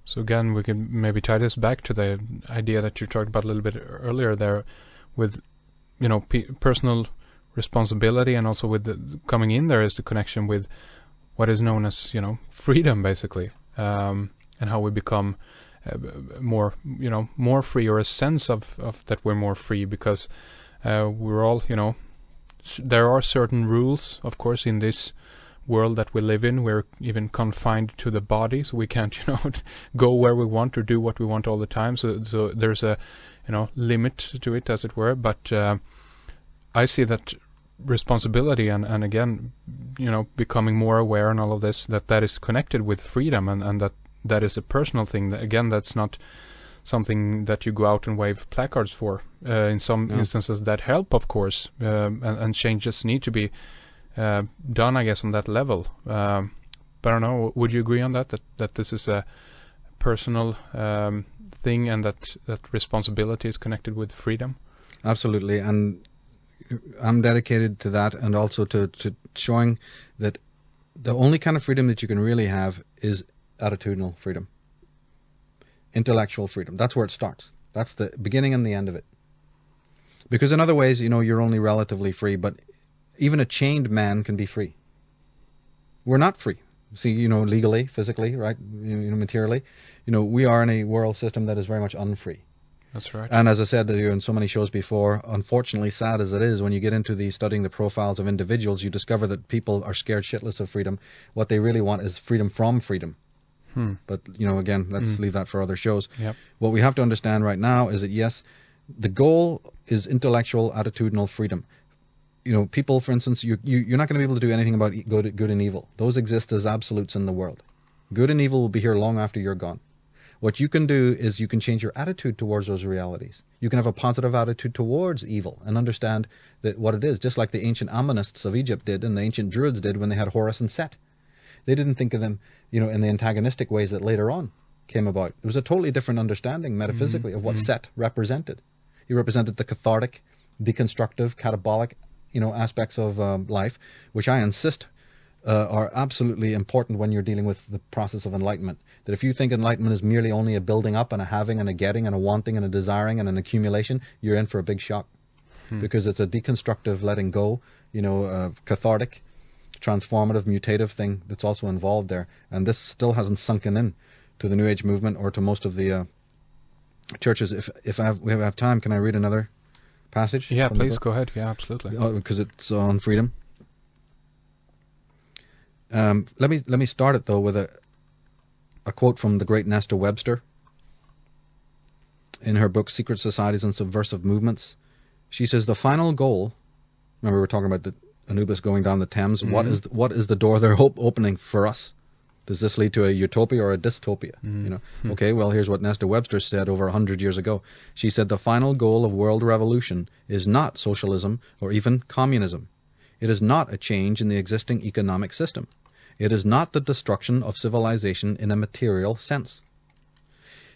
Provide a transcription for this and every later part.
So again, we can maybe tie this back to the idea that you talked about a little bit earlier there, with personal responsibility, and also with coming in there is the connection with what is known as freedom, basically, and how we become more free, or a sense of that we're more free, because we're all there are certain rules, of course, in this world that we live in. We're even confined to the body, so we can't go where we want or do what we want all the time. So there's a limit to it, as it were. But I see that responsibility and again becoming more aware and all of this, that is connected with freedom, and that is a personal thing. Again, that's not something that you go out and wave placards for. In some instances that help, of course, and changes need to be done, I guess, on that level. But I don't know, would you agree on that this is a personal thing, and that responsibility is connected with freedom? Absolutely, and I'm dedicated to that, and also to showing that the only kind of freedom that you can really have is attitudinal freedom, intellectual freedom. That's where it starts. That's the beginning and the end of it. Because in other ways, you're only relatively free, but even a chained man can be free. We're not free. See, legally, physically, right? Materially. We are in a world system that is very much unfree. That's right. And as I said to you in so many shows before, unfortunately, sad as it is, when you get into studying the profiles of individuals, you discover that people are scared shitless of freedom. What they really want is freedom from freedom. But, again, let's leave that for other shows. Yep. What we have to understand right now is that, yes, the goal is intellectual, attitudinal freedom. People, for instance, you're not going to be able to do anything about good and evil. Those exist as absolutes in the world. Good and evil will be here long after you're gone. What you can do is you can change your attitude towards those realities. You can have a positive attitude towards evil and understand that what it is, just like the ancient Ammonists of Egypt did and the ancient Druids did when they had Horus and Set. They didn't think of them, in the antagonistic ways that later on came about. It was a totally different understanding metaphysically of what Set represented. He represented the cathartic, deconstructive, catabolic, aspects of life, which I insist are absolutely important when you're dealing with the process of enlightenment. That if you think enlightenment is merely only a building up and a having and a getting and a wanting and a desiring and an accumulation, you're in for a big shock. Because it's a deconstructive letting go, cathartic, transformative, mutative thing that's also involved there. And this still hasn't sunken in to the New Age movement or to most of the churches. If we have time, can I read another passage? Yeah, please go ahead. Yeah, absolutely. Because it's on freedom. Let me start it though with a quote from the great Nesta Webster in her book Secret Societies and Subversive Movements. She says the final goal. Remember, we were talking about the Anubis going down the Thames. What is the door they're opening for us? Does this lead to a utopia or a dystopia? Okay, well, here's what Nesta Webster said over 100 years ago. She said the final goal of world revolution is not socialism or even communism. It is not a change in the existing economic system. It is not the destruction of civilization in a material sense.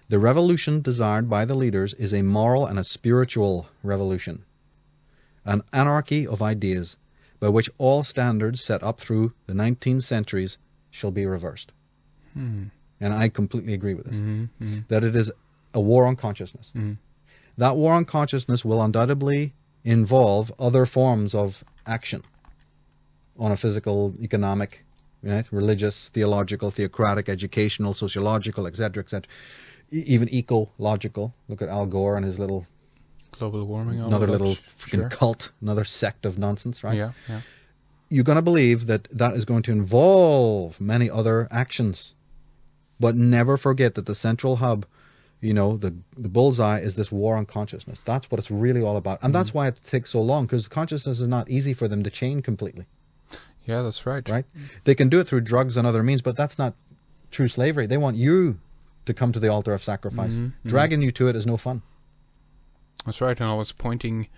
The revolution desired by the leaders is a moral and a spiritual revolution, an anarchy of ideas by which all standards set up through the 19 centuries shall be reversed. And I completely agree with this. That it is a war on consciousness. That war on consciousness will undoubtedly involve other forms of action on a physical, economic, religious, theological, theocratic, educational, sociological, etc., etc., even ecological. Look at Al Gore and his little global warming, another little freaking cult, another sect of nonsense, right? Yeah. You're going to believe that is going to involve many other actions, but never forget that the central hub, the bullseye is this war on consciousness. That's what it's really all about, and that's why it takes so long, because consciousness is not easy for them to chain completely. Yeah, that's right. Right? They can do it through drugs and other means, but that's not true slavery. They want you to come to the altar of sacrifice. Dragging you to it is no fun. That's right, and I was pointing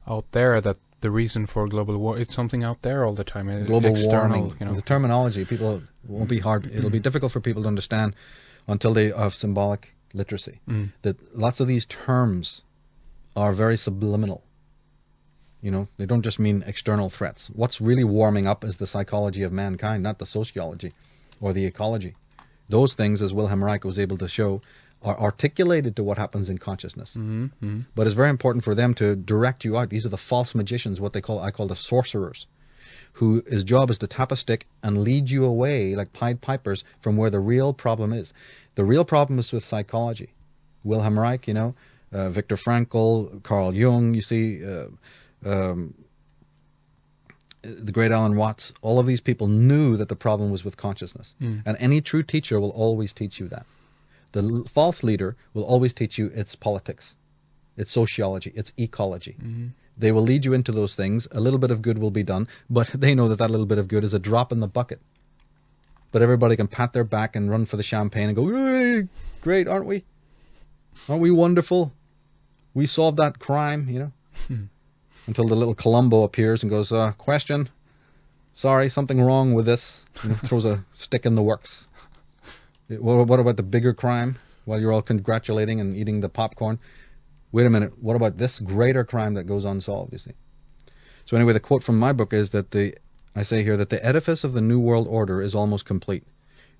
out there that the reason for global war, it's something out there all the time. Global warming, the terminology, people won't be hard. It'll be difficult for people to understand until they have symbolic literacy. That lots of these terms are very subliminal. They don't just mean external threats. What's really warming up is the psychology of mankind, not the sociology or the ecology. Those things, as Wilhelm Reich was able to show, are articulated to what happens in consciousness. Mm-hmm. But it's very important for them to direct you out. These are the false magicians, what I call the sorcerers, whose job is to tap a stick and lead you away like Pied Pipers from where the real problem is. The real problem is with psychology. Wilhelm Reich, Viktor Frankl, Carl Jung, you see, the great Alan Watts, all of these people knew that the problem was with consciousness. And any true teacher will always teach you that. The false leader will always teach you its politics, its sociology, its ecology. Mm-hmm. They will lead you into those things. A little bit of good will be done, but they know that little bit of good is a drop in the bucket. But everybody can pat their back and run for the champagne and go, hey, great, aren't we? Aren't we wonderful? We solved that crime, Until the little Columbo appears and goes, question, sorry, something wrong with this. Throws a stick in the works. What about the bigger crime while you're all congratulating and eating the popcorn? Wait a minute, what about this greater crime that goes unsolved, you see? So anyway, the quote from my book is that I say here that the edifice of the New World Order is almost complete.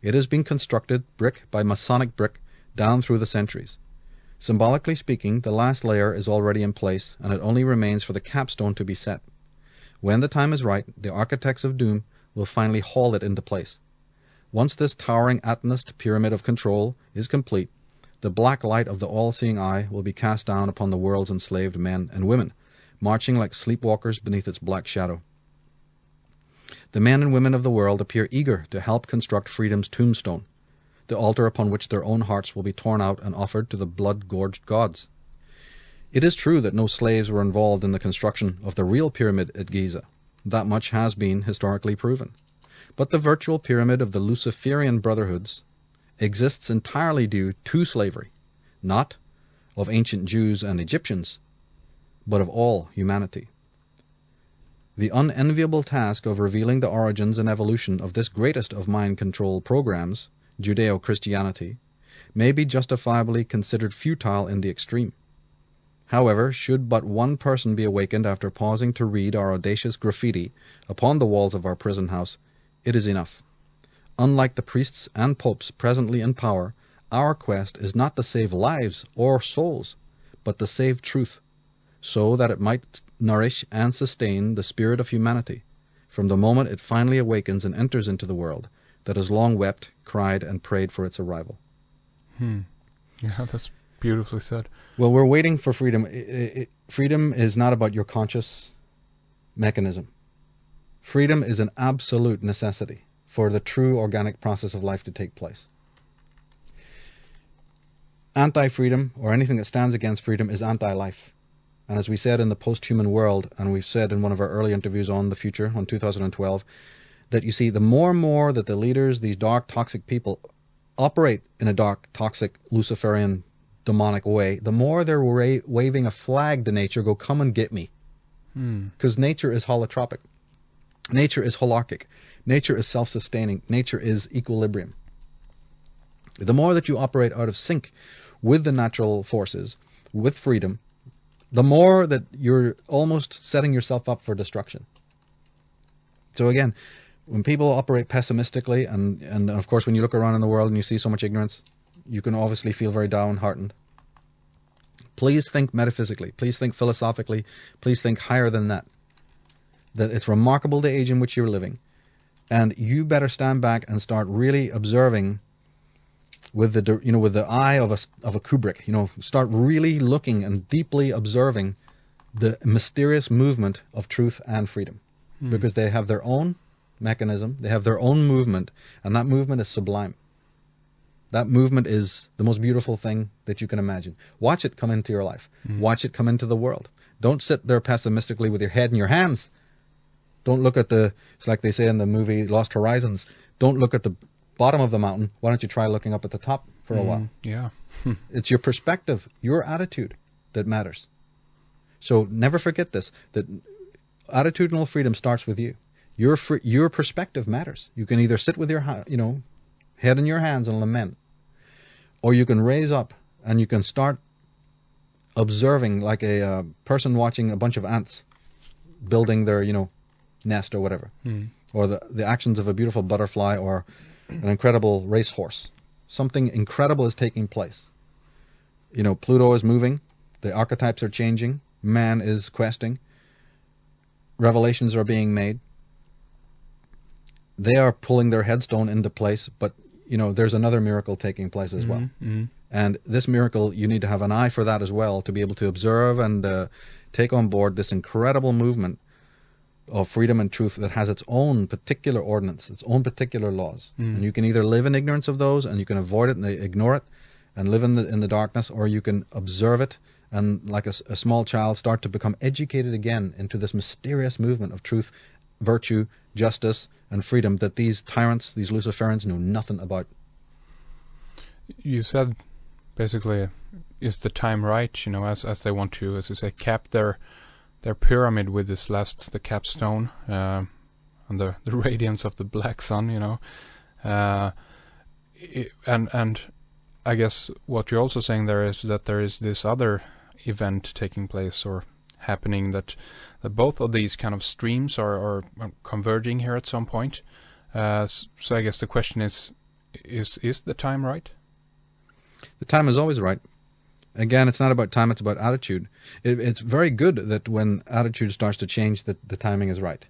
It has been constructed brick by Masonic brick down through the centuries. Symbolically speaking, the last layer is already in place, and it only remains for the capstone to be set. When the time is right, the architects of doom will finally haul it into place. Once this towering Atonist pyramid of control is complete, the black light of the all-seeing eye will be cast down upon the world's enslaved men and women, marching like sleepwalkers beneath its black shadow. The men and women of the world appear eager to help construct freedom's tombstone, the altar upon which their own hearts will be torn out and offered to the blood-gorged gods. It is true that no slaves were involved in the construction of the real pyramid at Giza. That much has been historically proven. But the virtual pyramid of the Luciferian brotherhoods exists entirely due to slavery, not of ancient Jews and Egyptians, but of all humanity. The unenviable task of revealing the origins and evolution of this greatest of mind control programs, Judeo-Christianity, may be justifiably considered futile in the extreme. However, should but one person be awakened after pausing to read our audacious graffiti upon the walls of our prison house, it is enough. Unlike the priests and popes presently in power, our quest is not to save lives or souls, but to save truth, so that it might nourish and sustain the spirit of humanity from the moment it finally awakens and enters into the world that has long wept, cried, and prayed for its arrival. Yeah, that's beautifully said. Well, we're waiting for freedom. Freedom is not about your conscious mechanism. Freedom is an absolute necessity for the true organic process of life to take place. Anti-freedom, or anything that stands against freedom, is anti-life. And as we said in the post-human world, and we've said in one of our early interviews on the future, on 2012, that you see the more and more that the leaders, these dark, toxic people, operate in a dark, toxic, Luciferian, demonic way, the more they're waving a flag to nature, go, come and get me. Because nature is holotropic. Nature is holarchic. Nature is self-sustaining. Nature is equilibrium. The more that you operate out of sync with the natural forces, with freedom, the more that you're almost setting yourself up for destruction. So again, when people operate pessimistically, and of course when you look around in the world and you see so much ignorance, you can obviously feel very downhearted. Please think metaphysically. Please think philosophically. Please think higher than that. That it's remarkable the age in which you're living. And you better stand back and start really observing with the eye of a Kubrick. Start really looking and deeply observing the mysterious movement of truth and freedom. Because they have their own mechanism, they have their own movement, and that movement is sublime. That movement is the most beautiful thing that you can imagine. Watch it come into your life. Watch it come into the world. Don't sit there pessimistically with your head in your hands. Don't look at it's like they say in the movie Lost Horizons, don't look at the bottom of the mountain. Why don't you try looking up at the top for a while? Yeah. It's your perspective, your attitude that matters. So never forget this, that attitudinal freedom starts with you. Your perspective matters. You can either sit with your head in your hands and lament, or you can raise up and you can start observing like a person watching a bunch of ants building their nest or whatever, or the actions of a beautiful butterfly or an incredible racehorse. Something incredible is taking place. Pluto is moving, the archetypes are changing, man is questing, revelations are being made. They are pulling their headstone into place, but there's another miracle taking place as well. Mm-hmm. And this miracle, you need to have an eye for that as well, to be able to observe and take on board this incredible movement of freedom and truth that has its own particular ordinance, its own particular laws. And you can either live in ignorance of those, and you can avoid it and ignore it and live in the darkness, or you can observe it and, like a small child, start to become educated again into this mysterious movement of truth, virtue, justice, and freedom that these tyrants, these Luciferians, know nothing about. You said, basically, is the time right, as they want to, as you say, cap their pyramid with this the capstone, and the radiance of the black sun, and I guess what you're also saying there is that there is this other event taking place or happening, that both of these kind of streams are converging here at some point. So I guess the question is the time right? The time is always right. Again, it's not about time, it's about attitude. It's very good that when attitude starts to change, that the timing is right.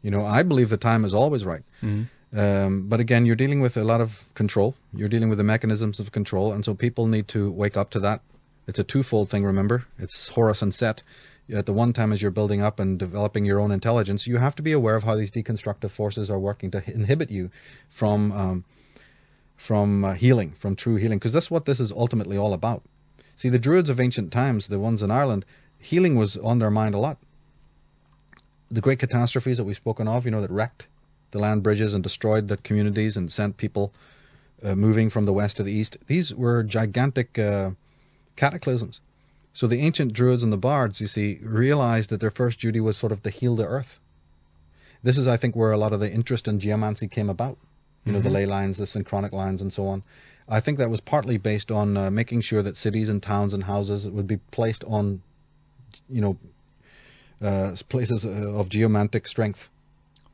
I believe the time is always right. Mm-hmm. But again, you're dealing with a lot of control. You're dealing with the mechanisms of control, and so people need to wake up to that. It's a twofold thing, remember. It's Horus and Set. At the one time, as you're building up and developing your own intelligence, you have to be aware of how these deconstructive forces are working to inhibit you from healing, from true healing, because that's what this is ultimately all about. See, the Druids of ancient times, the ones in Ireland, healing was on their mind a lot. The great catastrophes that we've spoken of, that wrecked the land bridges and destroyed the communities and sent people moving from the west to the east, these were gigantic cataclysms. So the ancient Druids and the bards, you see, realized that their first duty was sort of to heal the earth. This is, I think, where a lot of the interest in geomancy came about. The ley lines, the synchronic lines, and so on. I think that was partly based on making sure that cities and towns and houses would be placed on, places of geomantic strength.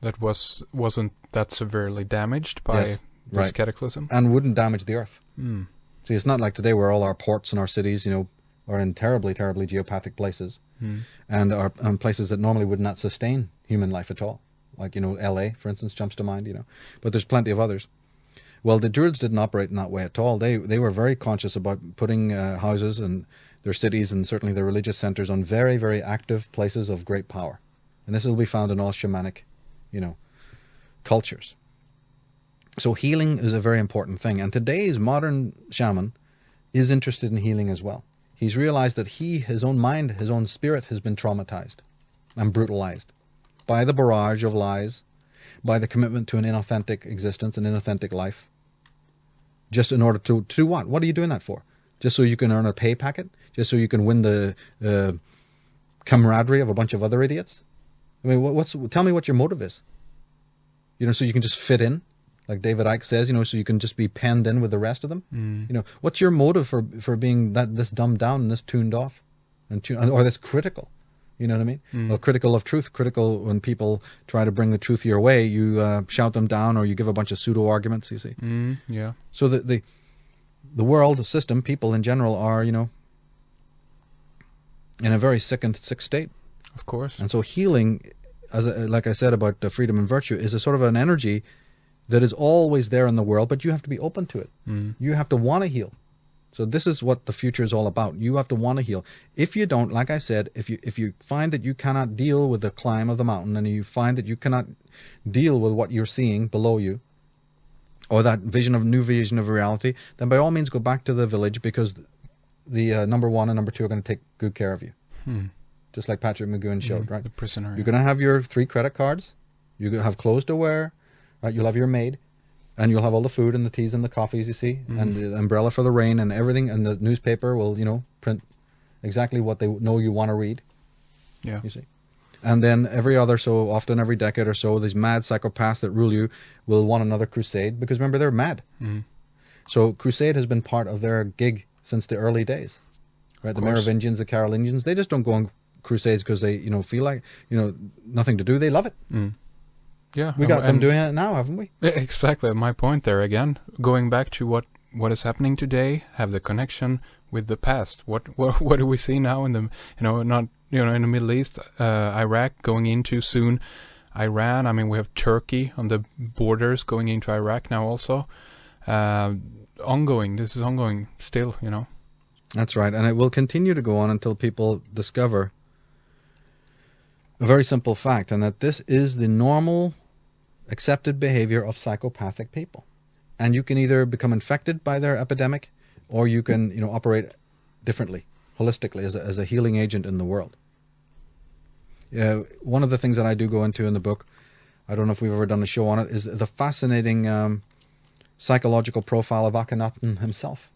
That wasn't that severely damaged by this cataclysm? And wouldn't damage the earth. Mm. See, it's not like today where all our ports and our cities, are in terribly, terribly geopathic places, and are places that normally would not sustain human life at all. Like, LA, for instance, jumps to mind, But there's plenty of others. Well, the Druids didn't operate in that way at all. They were very conscious about putting houses and their cities and certainly their religious centers on very, very active places of great power. And this will be found in all shamanic, cultures. So healing is a very important thing. And today's modern shaman is interested in healing as well. He's realized that his own mind, his own spirit has been traumatized and brutalized by the barrage of lies, by the commitment to an inauthentic existence, an inauthentic life. Just in order to do what? What are you doing that for? Just so you can earn a pay packet? Just so you can win the camaraderie of a bunch of other idiots? I mean, tell me what your motive is. So you can just fit in, like David Icke says, so you can just be penned in with the rest of them. What's your motive for being this dumbed down and this tuned off, or this critical? You know what I mean? Well, critical of truth, critical when people try to bring the truth your way, you shout them down or you give a bunch of pseudo arguments. You see? Yeah. So the world, the system, people in general are, in a very sick state. Of course. And so healing, like I said about freedom and virtue, is a sort of an energy that is always there in the world, but you have to be open to it. You have to want to heal. So this is what the future is all about. You have to want to heal. If you don't, like I said, if you find that you cannot deal with the climb of the mountain, and you find that you cannot deal with what you're seeing below you, or that new vision of reality, then by all means go back to the village, because the number one and number two are going to take good care of you. Just like Patrick McGowan showed, right? The prisoner. You're going to have your 3 credit cards. You're going to have clothes to wear, right? You'll have your maid. And you'll have all the food and the teas and the coffees, you see, and the umbrella for the rain and everything, and the newspaper will, print exactly what they know you want to read. Yeah. You see. And then every decade or so, these mad psychopaths that rule you will want another crusade, because remember, they're mad. So crusade has been part of their gig since the early days. Right? The Merovingians, the Carolingians, they just don't go on crusades because they, feel like, nothing to do. They love it. Yeah. We got them doing it now, haven't we? Exactly. My point there again, going back to what is happening today, have the connection with the past. What do we see now in the in the Middle East, Iraq going into soon, Iran. I mean, we have Turkey on the borders going into Iraq now also. Ongoing. This is ongoing still. That's right, and it will continue to go on until people discover a very simple fact, and that this is the normal, accepted behavior of psychopathic people. And you can either become infected by their epidemic, or you can, operate differently, holistically, as a healing agent in the world. One of the things that I do go into in the book, I don't know if we've ever done a show on it, is the fascinating psychological profile of Akhenaten himself.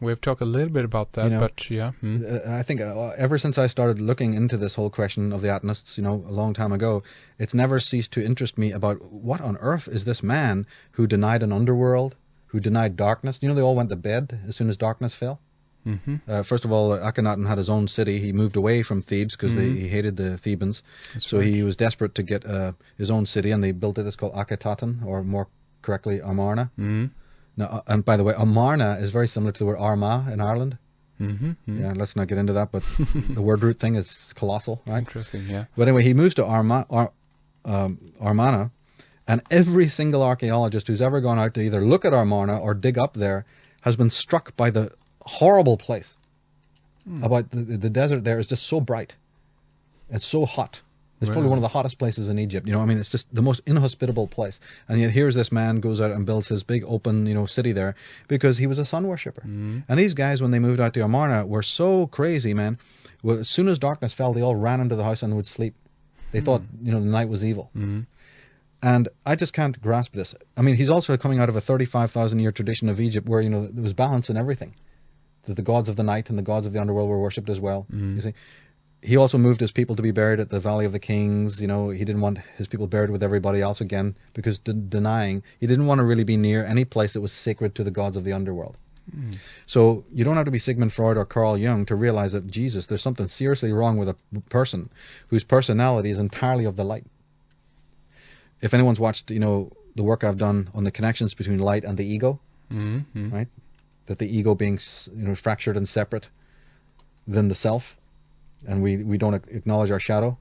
We've talked a little bit about that, but yeah. I think ever since I started looking into this whole question of the Atenists, a long time ago, it's never ceased to interest me about what on earth is this man who denied an underworld, who denied darkness. They all went to bed as soon as darkness fell. Mm-hmm. First of all, Akhenaten had his own city. He moved away from Thebes because he hated the Thebans. So he was desperate to get his own city, and they built it. It's called Akhenaten, or more correctly, Amarna. Mm-hmm. Now, and by the way, Amarna is very similar to the word Armagh in Ireland. Mm-hmm. Mm-hmm. Yeah, let's not get into that, but the word root thing is colossal, right? Interesting, yeah. But anyway, he moves to Armana, and every single archaeologist who's ever gone out to either look at Armana or dig up there has been struck by the horrible place. About the desert there is just so bright. It's so hot. It's probably one of the hottest places in Egypt. It's just the most inhospitable place. And yet here's this man goes out and builds his big open, city there because he was a sun worshipper. And these guys, when they moved out to Amarna, were so crazy, man. Well, as soon as darkness fell, they all ran into the house and would sleep. They thought, the night was evil. And I just can't grasp this. I mean, he's also coming out of a 35,000-year tradition of Egypt where, there was balance in everything. That the gods of the night and the gods of the underworld were worshipped as well. You see. He also moved his people to be buried at the Valley of the Kings. He didn't want his people buried with everybody else again because denying. He didn't want to really be near any place that was sacred to the gods of the underworld. So you don't have to be Sigmund Freud or Carl Jung to realize that there's something seriously wrong with a person whose personality is entirely of the light. If anyone's watched, the work I've done on the connections between light and the ego, right? That the ego being, fractured and separate than the self. And we don't acknowledge our shadow.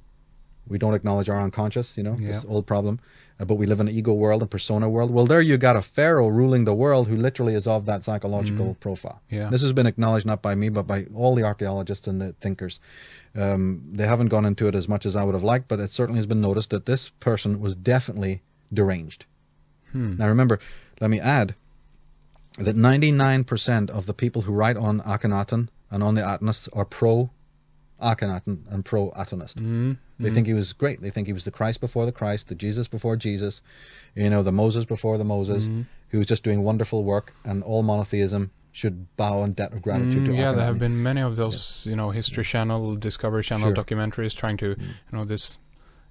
We don't acknowledge our unconscious, this old problem. But we live in an ego world, a persona world. Well, there you got a pharaoh ruling the world who literally is of that psychological profile. Yeah. This has been acknowledged not by me, but by all the archaeologists and the thinkers. They haven't gone into it as much as I would have liked, but it certainly has been noticed that this person was definitely deranged. Now remember, let me add that 99% of the people who write on Akhenaten and on the Atenists are pro-Akhenaten and pro-Atonist. They think he was great. They think he was the Christ before the Christ, the Jesus before Jesus, the Moses before the Moses, who was just doing wonderful work, and all monotheism should bow in debt of gratitude to Akhenaten. Yeah, there have been many of those, History Channel, Discovery Channel documentaries trying to, this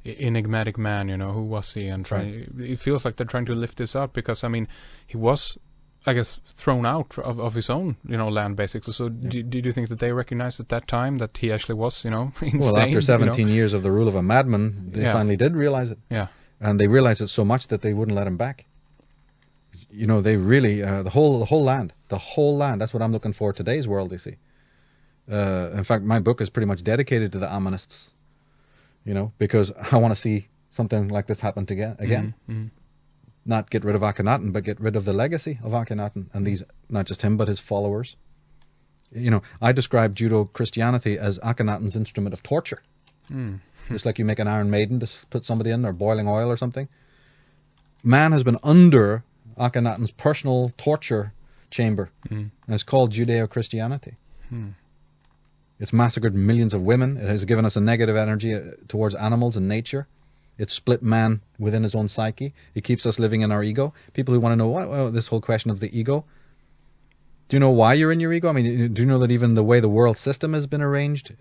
enigmatic man, who was he? And it feels like they're trying to lift this up because, he was, I guess, thrown out of his own, land, basically. So did you think that they recognized at that time that he actually was, insane? Well, after 17 years of the rule of a madman, they finally did realize it. Yeah. And they realized it so much that they wouldn't let him back. They really, the whole land, that's what I'm looking for today's world, you see. In fact, my book is pretty much dedicated to the Amonists, because I want to see something like this happen again. Not get rid of Akhenaten, but get rid of the legacy of Akhenaten and these, not just him, but his followers. I describe Judo-Christianity as Akhenaten's instrument of torture. Just like you make an Iron Maiden to put somebody in, or boiling oil or something. Man has been under Akhenaten's personal torture chamber, and it's called Judeo-Christianity. It's massacred millions of women. It has given us a negative energy towards animals and nature. It split man within his own psyche. It keeps us living in our ego. People who want to know this whole question of the ego. Do you know why you're in your ego? Do you know that even the way the world system has been arranged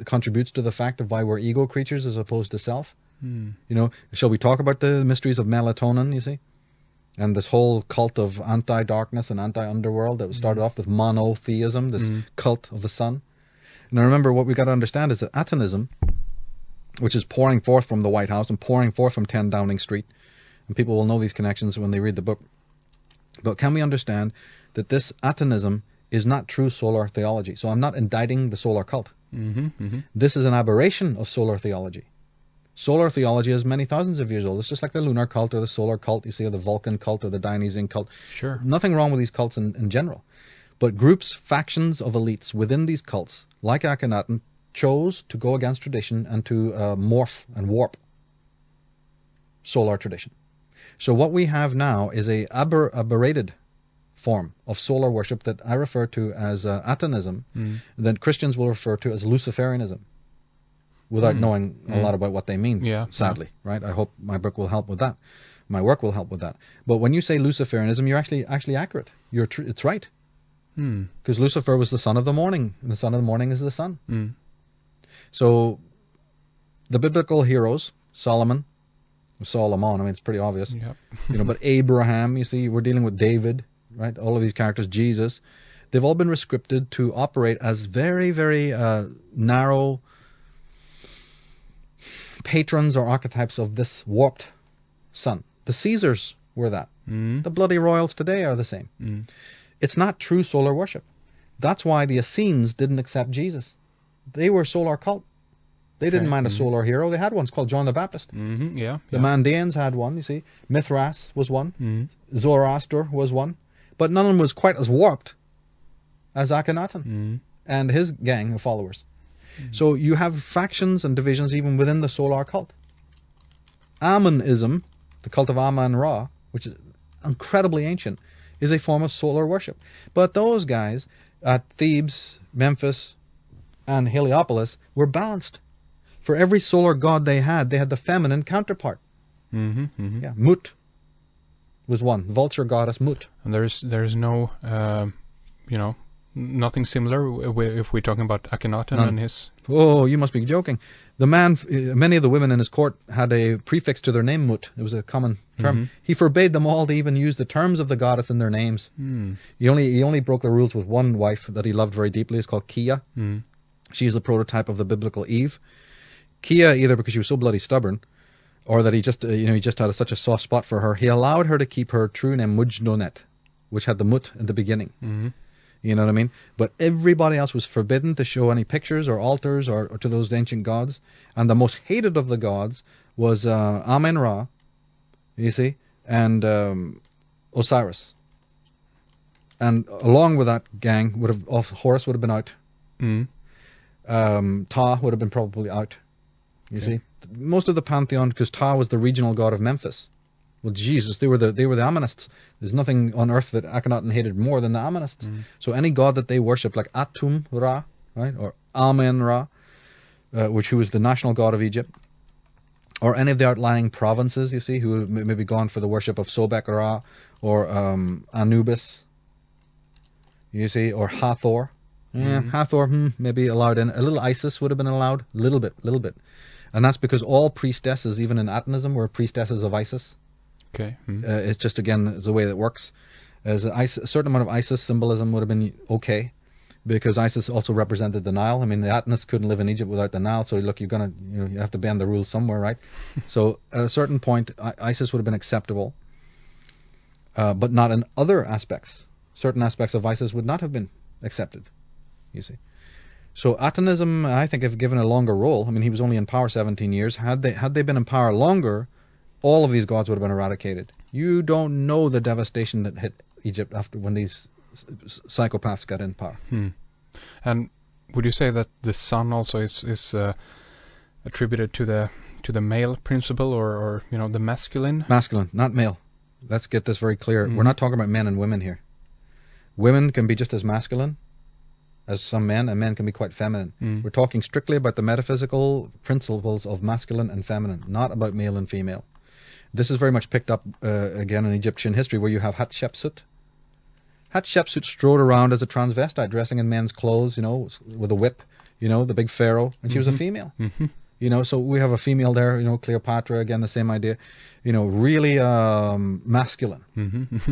contributes to the fact of why we're ego creatures as opposed to self? Shall we talk about the mysteries of melatonin, you see? And this whole cult of anti-darkness and anti-underworld that started off with monotheism, this cult of the sun. Now remember, what we got to understand is that Atonism, which is pouring forth from the White House and pouring forth from 10 Downing Street. And people will know these connections when they read the book. But can we understand that this Atonism is not true solar theology? So I'm not indicting the solar cult. This is an aberration of solar theology. Solar theology is many thousands of years old. It's just like the lunar cult or the solar cult, you see, or the Vulcan cult or the Dionysian cult. Sure. Nothing wrong with these cults in general. But groups, factions of elites within these cults, like Akhenaten, chose to go against tradition and to morph and warp solar tradition. So what we have now is a aberrated form of solar worship that I refer to as Atonism, that Christians will refer to as Luciferianism, without knowing a lot about what they mean, sadly, right? I hope my book will help with that. My work will help with that. But when you say Luciferianism, you're actually accurate. It's right. Because Lucifer was the son of the morning, and the son of the morning is the sun. So the biblical heroes, Solomon, I mean, it's pretty obvious. But Abraham, you see, we're dealing with David, right? All of these characters, Jesus, they've all been rescripted to operate as very, very narrow patrons or archetypes of this warped sun. The Caesars were that. The bloody royals today are the same. It's not true solar worship. That's why the Essenes didn't accept Jesus. They were solar cult. They didn't mind a solar hero. They had one. It's called John the Baptist. The Mandaeans had one, you see. Mithras was one. Zoroaster was one. But none of them was quite as warped as Akhenaten and his gang of followers. So you have factions and divisions even within the solar cult. Ammonism, the cult of Amun-Ra, which is incredibly ancient, is a form of solar worship. But those guys at Thebes, Memphis, and Heliopolis were balanced. For every solar god they had the feminine counterpart. Mut was one, vulture goddess Mut. And there's no, nothing similar if we're talking about Akhenaten and his... Oh, you must be joking. The man, many of the women in his court had a prefix to their name, Mut. It was a common term. He forbade them all to even use the terms of the goddess in their names. He only broke the rules with one wife that he loved very deeply. It's called Kia. She is the prototype of the biblical Eve. Kia, either because she was so bloody stubborn, or that he just had such a soft spot for her, he allowed her to keep her true name Mujnonet, which had the Mut in the beginning. You know what I mean? But everybody else was forbidden to show any pictures or altars or to those ancient gods. And the most hated of the gods was Amun-Ra, you see, and Osiris. And along with that gang, Horus would have been out. Ptah would have been probably out. You see, most of the pantheon, because Ptah was the regional god of Memphis. Well, Jesus, they were the Ammonists. There's nothing on earth that Akhenaten hated more than the Ammonists. So any god that they worshipped, like Atum-Ra, right, or Amun-Ra, who was the national god of Egypt, or any of the outlying provinces, you see, who may be gone for the worship of Sobek-Ra or Anubis, you see, or Hathor. Hathor, maybe allowed in. A little Isis would have been allowed, little bit. And that's because all priestesses, even in Atonism, were priestesses of Isis. Okay. It's just, again, it's the way that works. As a certain amount of Isis symbolism would have been okay, because Isis also represented the Nile. I mean, the Atonists couldn't live in Egypt without the Nile, so look, you have to bend the rules somewhere, right? So at a certain point, Isis would have been acceptable, but not in other aspects. Certain aspects of Isis would not have been accepted, you see. So Atonism, I think, if given a longer role, I mean, he was only in power 17 years. Had they been in power longer, all of these gods would have been eradicated. You don't know the devastation that hit Egypt when these psychopaths got in power. And would you say that the sun also is attributed to the male principle, or the masculine? Masculine, not male. Let's get this very clear. We're not talking about men and women here. Women can be just as masculine as some men, and men can be quite feminine. We're talking strictly about the metaphysical principles of masculine and feminine, not about male and female. This is very much picked up again in Egyptian history, where you have Hatshepsut. Hatshepsut strode around as a transvestite, dressing in men's clothes, with a whip, the big pharaoh, and she was a female. So we have a female there, Cleopatra, again, the same idea, really masculine.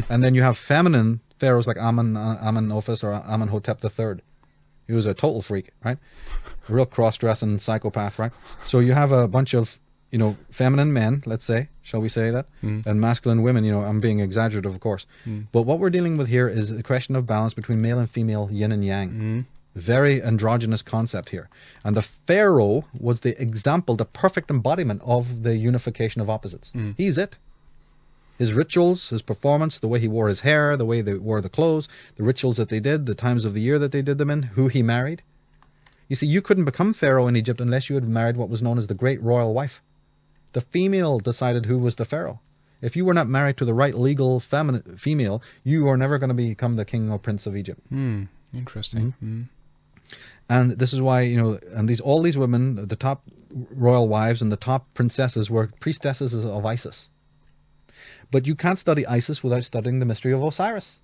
And then you have feminine pharaohs like Amenhotep or Amenhotep III. He was a total freak, right? A real cross-dressing psychopath, right? So you have a bunch of, feminine men, let's say, shall we say that, and masculine women. I'm being exaggerative, of course. But what we're dealing with here is the question of balance between male and female, yin and yang. Very androgynous concept here. And the pharaoh was the example, the perfect embodiment of the unification of opposites. He's it. His rituals, his performance, the way he wore his hair, the way they wore the clothes, the rituals that they did, the times of the year that they did them in, who he married. You see, you couldn't become pharaoh in Egypt unless you had married what was known as the great royal wife. The female decided who was the pharaoh. If you were not married to the right legal female, you are never going to become the king or prince of Egypt. Interesting. And this is why, and all these women, the top royal wives and the top princesses were priestesses of Isis. But you can't study Isis without studying the mystery of Osiris.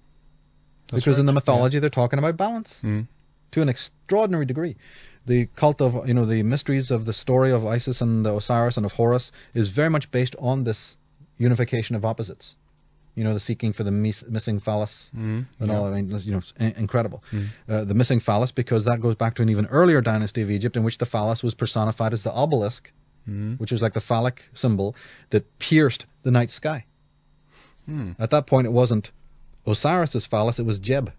Because in the mythology they're talking about balance to an extraordinary degree. The cult of, the mysteries of the story of Isis and Osiris and of Horus is very much based on this unification of opposites. The seeking for the missing phallus and all. I mean, incredible. The missing phallus, because that goes back to an even earlier dynasty of Egypt in which the phallus was personified as the obelisk, which is like the phallic symbol that pierced the night sky. At that point, it wasn't Osiris's phallus; it was Geb,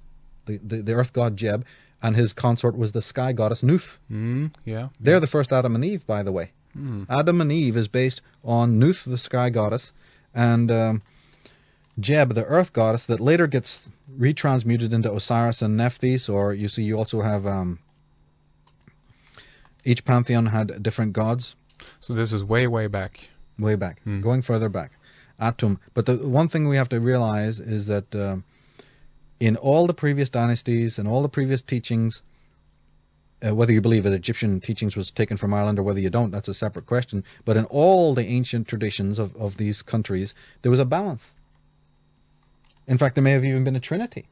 the earth god Geb, and his consort was the sky goddess Nuth. They're the first Adam and Eve, by the way. Adam and Eve is based on Nuth, the sky goddess, and Geb, the earth goddess, that later gets retransmuted into Osiris and Nephthys. Or you also have each pantheon had different gods. So this is way back. Way back, going further back. Atum. But the one thing we have to realize is that in all the previous dynasties and all the previous teachings, whether you believe that Egyptian teachings was taken from Ireland or whether you don't, that's a separate question. But in all the ancient traditions of these countries, there was a balance. In fact, there may have even been a trinity.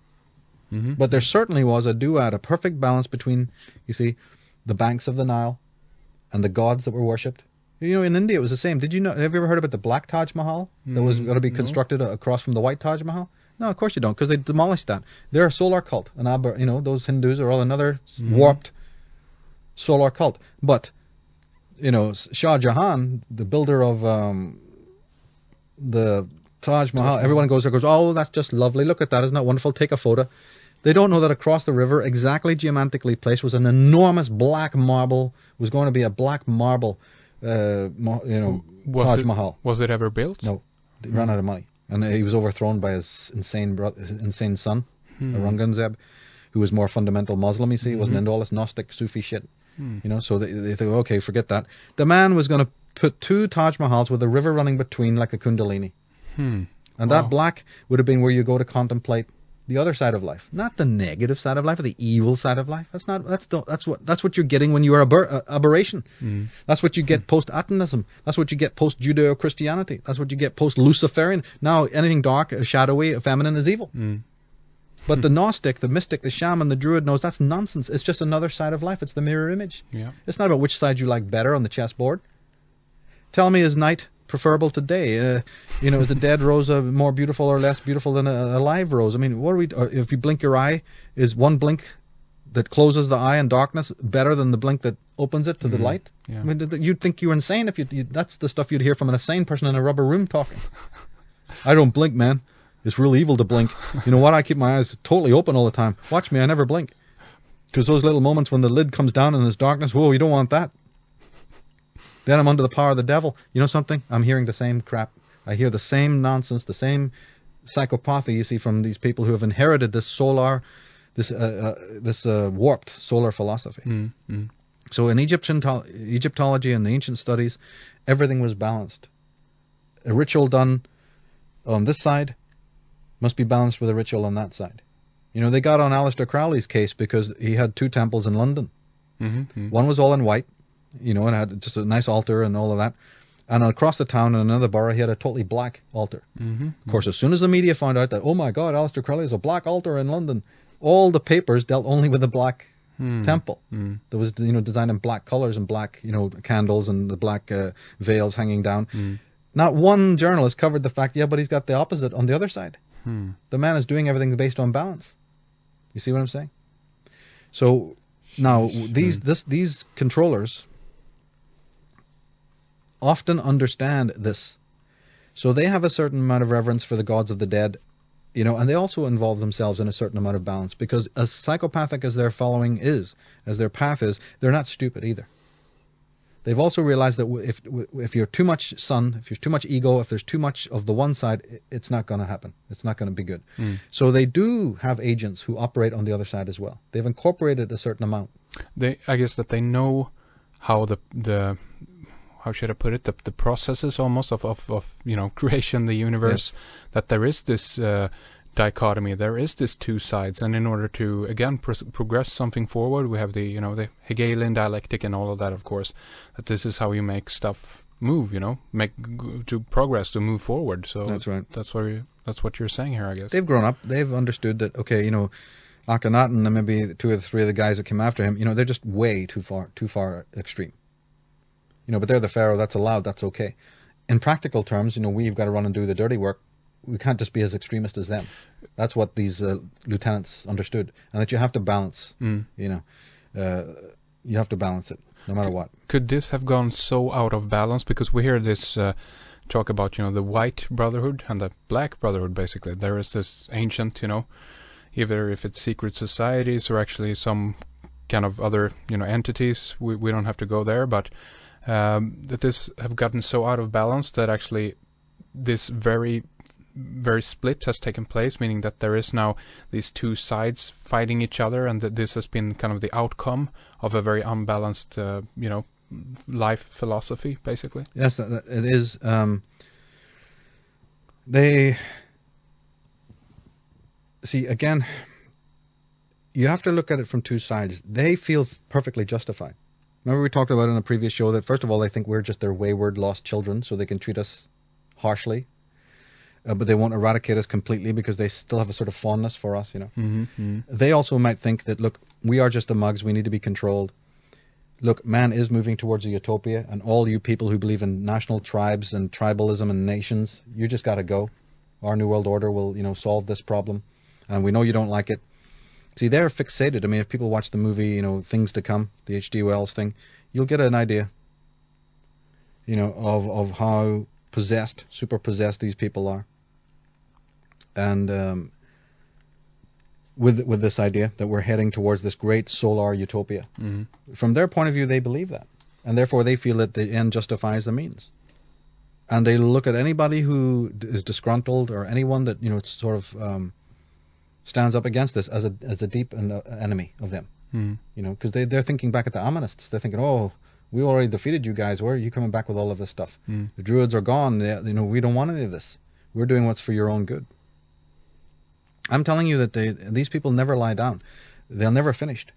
But there certainly was a duad, a perfect balance between, the banks of the Nile and the gods that were worshipped. In India it was the same. Have you ever heard about the Black Taj Mahal that was going to be constructed across from the White Taj Mahal? No, of course you don't, because they demolished that. They're a solar cult. And those Hindus are all another warped solar cult. But, Shah Jahan, the builder of the Taj Mahal, everyone goes there, oh, that's just lovely. Look at that. Isn't that wonderful? Take a photo. They don't know that across the river, exactly geomantically placed, was an enormous black marble, was going to be a black marble Taj Mahal. Was it ever built? No. They ran out of money. And he was overthrown by his insane son, Aurangzeb, who was more fundamental Muslim, He wasn't into all this Gnostic Sufi shit. So they thought, okay, forget that. The man was going to put 2 Taj Mahals with a river running between like a Kundalini. And that black would have been where you go to contemplate the other side of life, not the negative side of life or the evil side of life. That's what you're getting when you are aberration. That's what you get post Atonism. That's what you get post Judeo-Christianity. That's what you get post Luciferian. Now anything dark, shadowy, feminine is evil. But the Gnostic, the mystic, the shaman, the druid knows that's nonsense. It's just another side of life. It's the mirror image. It's not about which side you like better on the chessboard. Tell me, is night preferable to day? Is a dead rose more beautiful or less beautiful than a live rose? I mean, if you blink your eye, is one blink that closes the eye in darkness better than the blink that opens it to the light? I mean, you'd think you're insane if that's the stuff you'd hear from an insane person in a rubber room talking. I don't blink, man. It's real evil to blink. You know what? I keep my eyes totally open all the time. Watch me, I never blink. Because those little moments when the lid comes down and there's darkness, whoa, you don't want that. Then I'm under the power of the devil. You know something? I'm hearing the same crap. I hear the same nonsense, the same psychopathy, from these people who have inherited this warped solar philosophy. So in Egyptology and the ancient studies, everything was balanced. A ritual done on this side must be balanced with a ritual on that side. They got on Aleister Crowley's case because he had 2 temples in London. One was all in white, and had just a nice altar and all of that. And across the town in another borough, he had a totally black altar. Of course, as soon as the media found out that, oh my God, Aleister Crowley has a black altar in London, all the papers dealt only with the black temple. That was, designed in black colors and black, candles and the black veils hanging down. Not one journalist covered the fact, but he's got the opposite on the other side. The man is doing everything based on balance. You see what I'm saying? So Now, these controllers often understand this. So they have a certain amount of reverence for the gods of the dead, and they also involve themselves in a certain amount of balance, because as psychopathic as their following is, as their path is, they're not stupid either. They've also realized that if you're too much sun, if there's too much ego, if there's too much of the one side, it's not going to happen. It's not going to be good. So they do have agents who operate on the other side as well. They've incorporated a certain amount. I guess that they know how the how should I put it, the processes almost of creation, the universe, that there is this dichotomy, there is this two sides, and in order to again progress something forward, we have the Hegelian dialectic and all of that, of course, that this is how you make stuff move, to progress, to move forward. So that's right. That's what you're saying here, I guess. They've grown up. They've understood that, okay, Akhenaten and maybe 2 or 3 of the guys that came after him, they're just way too far extreme. But they're the pharaoh, that's allowed, that's okay. In practical terms, we've got to run and do the dirty work. We can't just be as extremist as them. That's what these lieutenants understood, and that you have to balance. You have to balance it, no matter what. Could this have gone so out of balance? Because we hear this talk about, the white brotherhood and the black brotherhood, basically. There is this ancient, either if it's secret societies or actually some kind of other, entities. We don't have to go there, but that this have gotten so out of balance that actually this very split has taken place, meaning that there is now these two sides fighting each other, and that this has been kind of the outcome of a very unbalanced, life philosophy, basically. Yes, it is. They see, again, you have to look at it from two sides. They feel perfectly justified. Remember we talked about in a previous show that, first of all, they think we're just their wayward, lost children, so they can treat us harshly. But they won't eradicate us completely because they still have a sort of fondness for us, They also might think that, look, we are just the mugs, we need to be controlled. Look, man is moving towards a utopia, and all you people who believe in national tribes and tribalism and nations, you just got to go. Our New World Order will, solve this problem, and we know you don't like it. See, they're fixated. I mean, if people watch the movie, Things to Come, the H.G. Wells thing, you'll get an idea, of how super possessed these people are. And with this idea that we're heading towards this great solar utopia. From their point of view, they believe that. And therefore, they feel that the end justifies the means. And they look at anybody who is disgruntled or anyone that, sort of stands up against this as a deep enemy of them. Because they're thinking back at the Amonists. They're thinking, oh, we already defeated you guys. Where are you coming back with all of this stuff? The Druids are gone. We don't want any of this. We're doing what's for your own good. I'm telling you that these people never lie down. They're never finished.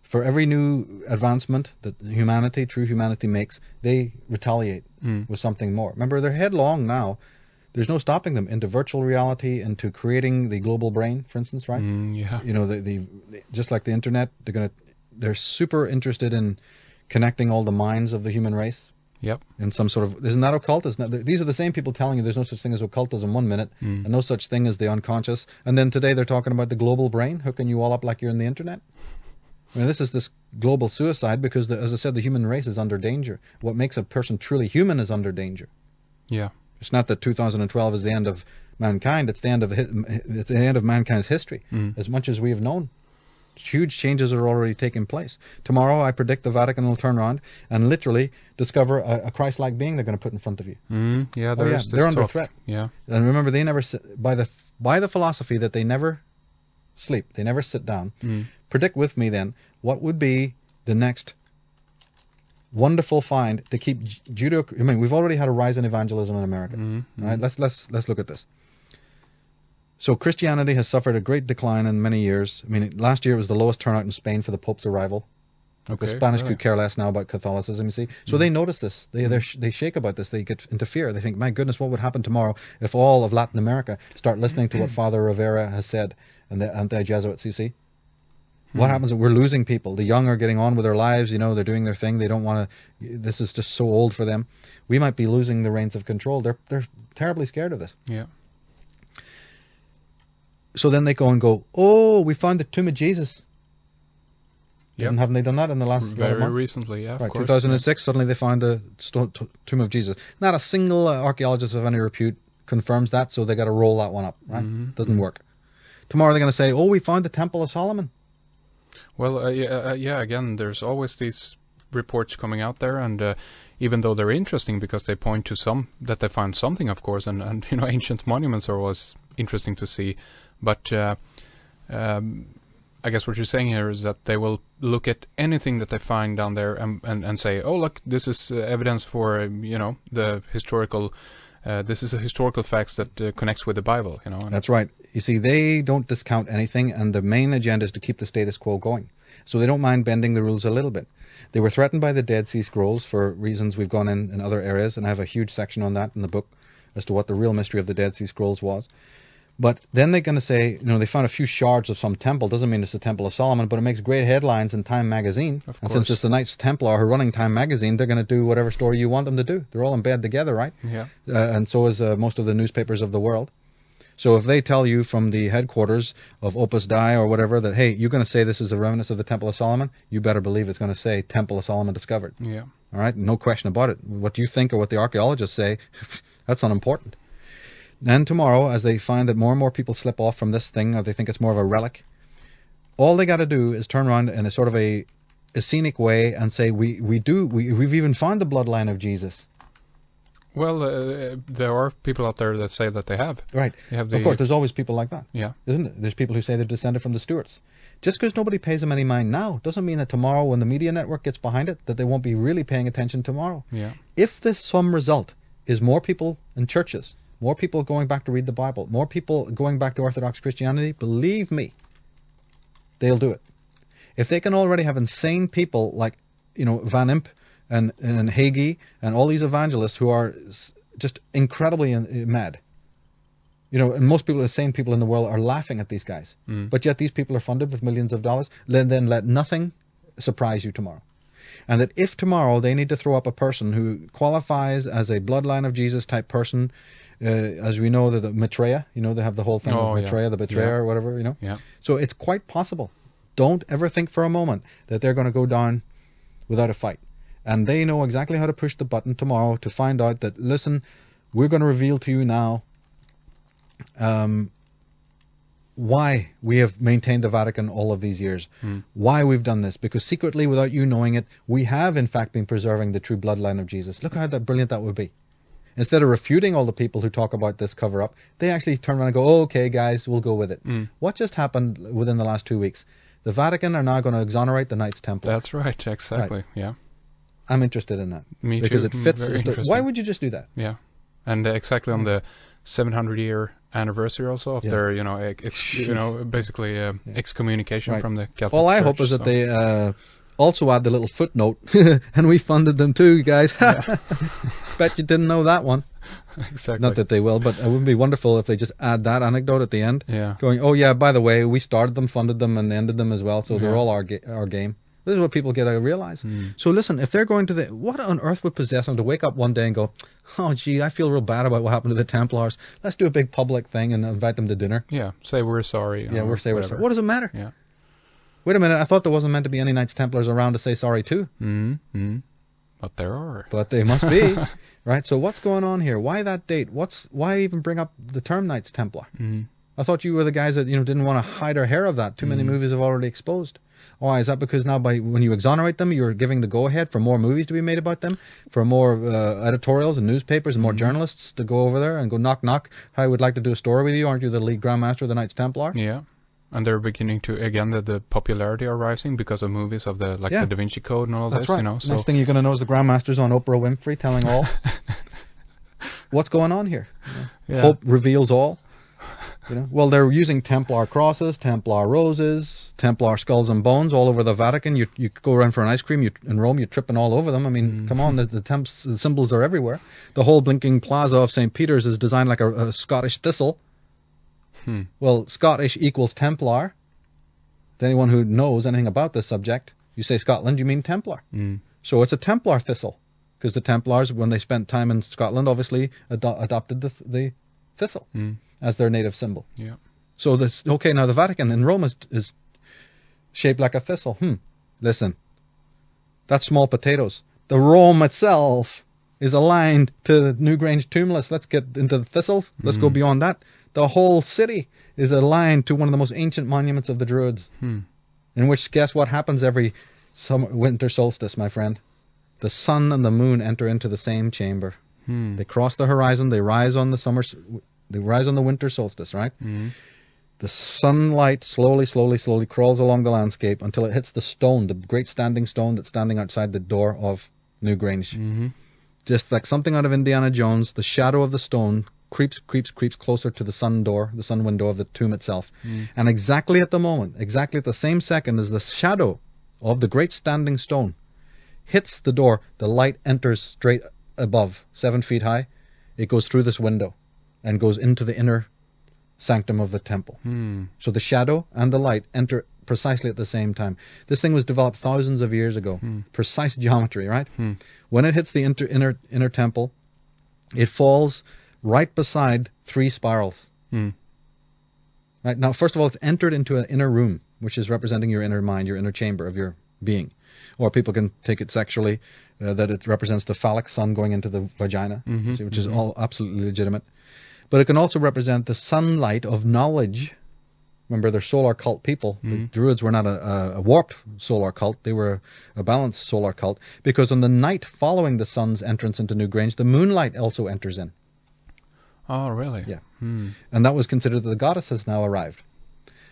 For every new advancement that true humanity makes, they retaliate with something more. Remember, they're headlong now. There's no stopping them into virtual reality, into creating the global brain, for instance, right? Just like the internet, they're super interested in connecting all the minds of the human race. Yep. In some sort of, isn't that occultism? These are the same people telling you there's no such thing as occultism 1 minute, and no such thing as the unconscious, and then today they're talking about the global brain, hooking you all up like you're in the internet. I mean, this is this global suicide because, as I said, the human race is under danger. What makes a person truly human is under danger. Yeah. It's not that 2012 is the end of mankind; it's the end of mankind's history, as much as we have known. Huge changes are already taking place. Tomorrow, I predict the Vatican will turn around and literally discover a Christ-like being they're going to put in front of you. Yeah, is they're under talk. threat. Yeah, and remember, they never by the philosophy that they never sleep, they never sit down. Predict with me then what would be the next wonderful find to keep Judeo. I mean, we've already had a rise in evangelism in America. Right? Let's look at this. So Christianity has suffered a great decline in many years. I mean, last year it was the lowest turnout in Spain for the Pope's arrival. Okay, the Spanish could care less now about Catholicism, you see. So they notice this. They shake about this. They get into fear. They think, my goodness, what would happen tomorrow if all of Latin America start listening to what Father Rivera has said and the anti-Jesuits, you see? What happens if we're losing people? The young are getting on with their lives, they're doing their thing. They don't want to, this is just so old for them. We might be losing the reins of control. They're terribly scared of this. Yeah. So then they go, oh, we found the tomb of Jesus. Haven't they done that in the last Very month? recently, yeah, of Right, course. 2006, suddenly they found the tomb of Jesus. Not a single archaeologist of any repute confirms that, so they got to roll that one up, right? Doesn't work. Tomorrow they're going to say, oh, we found the Temple of Solomon. Well, again, there's always these reports coming out there, and even though they're interesting because they point to that they found something, of course, and ancient monuments are always interesting to see, but I guess what you're saying here is that they will look at anything that they find down there and say, oh, look, this is evidence for, the historical, this is a historical facts that connects with the Bible, That's right. You see, they don't discount anything, and the main agenda is to keep the status quo going. So they don't mind bending the rules a little bit. They were threatened by the Dead Sea Scrolls for reasons we've gone in other areas, and I have a huge section on that in the book as to what the real mystery of the Dead Sea Scrolls was. But then they're going to say, they found a few shards of some temple. Doesn't mean it's the Temple of Solomon, but it makes great headlines in Time magazine. Of course. And since it's the Knights Templar who are running Time magazine, they're going to do whatever story you want them to do. They're all in bed together, right? Yeah. And so is most of the newspapers of the world. So if they tell you from the headquarters of Opus Dei or whatever that, hey, you're going to say this is a remnant of the Temple of Solomon, you better believe it's going to say Temple of Solomon discovered. Yeah. All right? No question about it. What you think or what the archaeologists say, that's unimportant. Then tomorrow, as they find that more and more people slip off from this thing, or they think it's more of a relic, all they got to do is turn around in a sort of a scenic way and say, we've even found the bloodline of Jesus. Well, there are people out there that say that they have. Right. Of course, there's always people like that. Yeah. Isn't it? There's people who say they're descended from the Stuarts. Just because nobody pays them any mind now doesn't mean that tomorrow, when the media network gets behind it, that they won't be really paying attention tomorrow. Yeah. If this some result is more people in churches, more people going back to read the Bible, more people going back to Orthodox Christianity, believe me, they'll do it. If they can already have insane people like, Van Imp and Hagee and all these evangelists who are just incredibly mad, and most people, the sane people in the world, are laughing at these guys. But yet these people are funded with millions of dollars. Then let nothing surprise you tomorrow. And that if tomorrow they need to throw up a person who qualifies as a bloodline of Jesus type person, as we know, the Maitreya, they have the whole thing of Maitreya, the betrayer, or whatever, Yeah. So it's quite possible. Don't ever think for a moment that they're going to go down without a fight. And they know exactly how to push the button tomorrow to find out that, listen, we're going to reveal to you now why we have maintained the Vatican all of these years, why we've done this, because secretly, without you knowing it, we have in fact been preserving the true bloodline of Jesus. Look how brilliant that would be. Instead of refuting all the people who talk about this cover-up, they actually turn around and go, okay, guys, we'll go with it. What just happened within the last 2 weeks? The Vatican are now going to exonerate the Knights Templar. That's right, exactly, Right. Yeah. I'm interested in that. Me too. Because it fits. Very interesting. Why would you just do that? Yeah. And exactly on the 700-year anniversary also of their, basically excommunication from the Catholic All I Church, hope is that they also add the little footnote, and we funded them too, guys. Bet you didn't know that one. Exactly. Not that they will, but it would be wonderful if they just add that anecdote at the end. Yeah. Going, oh yeah, by the way, we started them, funded them, and ended them as well, so they're all our game. This is what people get to realize. So listen, if they're going to what on earth would possess them to wake up one day and go, oh gee, I feel real bad about what happened to the Templars. Let's do a big public thing and invite them to dinner. Yeah, say we're sorry. We're sorry. What does it matter? Yeah. Wait a minute, I thought there wasn't meant to be any Knights Templars around to say sorry too. But there are. But they must be. Right, so what's going on here? Why that date? Why even bring up the term Knights Templar? I thought you were the guys that didn't want to hide our hair of that. Too many movies have already exposed. Why is that? Because now when you exonerate them, you're giving the go-ahead for more movies to be made about them, for more editorials and newspapers and more journalists to go over there and go knock knock. I would like to do a story with you. Aren't you the lead Grand Master of the Knights Templar? Yeah. And they're beginning to, again, the popularity are rising because of movies of the Da Vinci Code and all That's this, right. So Next thing you're going to know is the Grand Master's on Oprah Winfrey telling all. What's going on here? Hope reveals all. Well, they're using Templar crosses, Templar roses, Templar skulls and bones all over the Vatican. You go around for an ice cream in Rome, you're tripping all over them. I mean, come on, the symbols are everywhere. The whole blinking plaza of St. Peter's is designed like a Scottish thistle. Well, Scottish equals Templar. To anyone who knows anything about this subject, you say Scotland, you mean Templar. So it's a Templar thistle, because the Templars, when they spent time in Scotland, obviously adopted the thistle as their native symbol. Yeah. So now the Vatican in Rome is shaped like a thistle. Listen, that's small potatoes. The Rome itself is aligned to the Newgrange Tumulus. Let's get into the thistles. Let's go beyond that. The whole city is aligned to one of the most ancient monuments of the Druids, in which, guess what happens every winter solstice, my friend? The sun and the moon enter into the same chamber. They cross the horizon. They rise on the winter solstice, right? The sunlight slowly crawls along the landscape until it hits the stone, the great standing stone that's standing outside the door of Newgrange. Just like something out of Indiana Jones, the shadow of the stone creeps closer to the sun window of the tomb itself. And exactly at the same second as the shadow of the great standing stone hits the door, the light enters straight above, 7 feet high. It goes through this window and goes into the inner sanctum of the temple. So the shadow and the light enter precisely at the same time. This thing was developed thousands of years ago. Precise geometry, right? When it hits the inner temple, it falls right beside 3 spirals. Right now, first of all, it's entered into an inner room, which is representing your inner mind, your inner chamber of your being. Or people can take it sexually, that it represents the phallic sun going into the vagina, which is all absolutely legitimate. But it can also represent the sunlight of knowledge. Remember, they're solar cult people. The Druids were not a warped solar cult. They were a balanced solar cult. Because on the night following the sun's entrance into Newgrange, the moonlight also enters in. Oh, really? Yeah. And that was considered that the goddess has now arrived.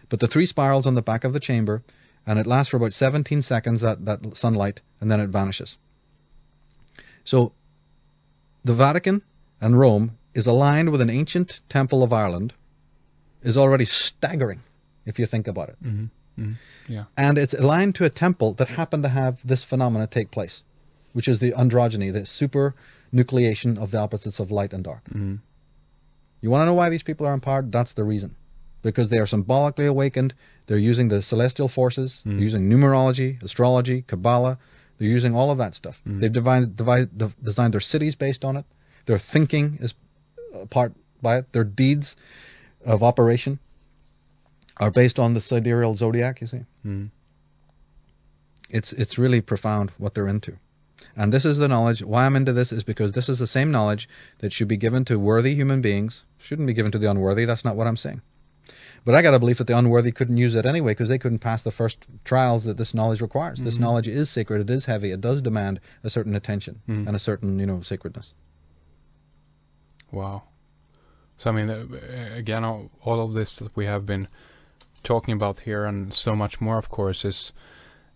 But the 3 spirals on the back of the chamber, and it lasts for about 17 seconds, that sunlight, and then it vanishes. So the Vatican and Rome is aligned with an ancient temple of Ireland, is already staggering, if you think about it. Yeah. And it's aligned to a temple that happened to have this phenomena take place, which is the androgyny, the super-nucleation of the opposites of light and dark. You want to know why these people are empowered? That's the reason. Because they are symbolically awakened. They're using the celestial forces. They're using numerology, astrology, Kabbalah. They're using all of that stuff. They've designed their cities based on it. Their thinking is part by it. Their deeds of operation are based on the sidereal zodiac, you see. It's really profound what they're into. And this is the knowledge. Why I'm into this is because this is the same knowledge that should be given to worthy human beings. Shouldn't be given to the unworthy. That's not what I'm saying. But I got a belief that the unworthy couldn't use it anyway because they couldn't pass the first trials that this knowledge requires. This knowledge is sacred. It is heavy. It does demand a certain attention and a certain, sacredness. Wow. So, I mean, again, all of this that we have been talking about here and so much more, of course, is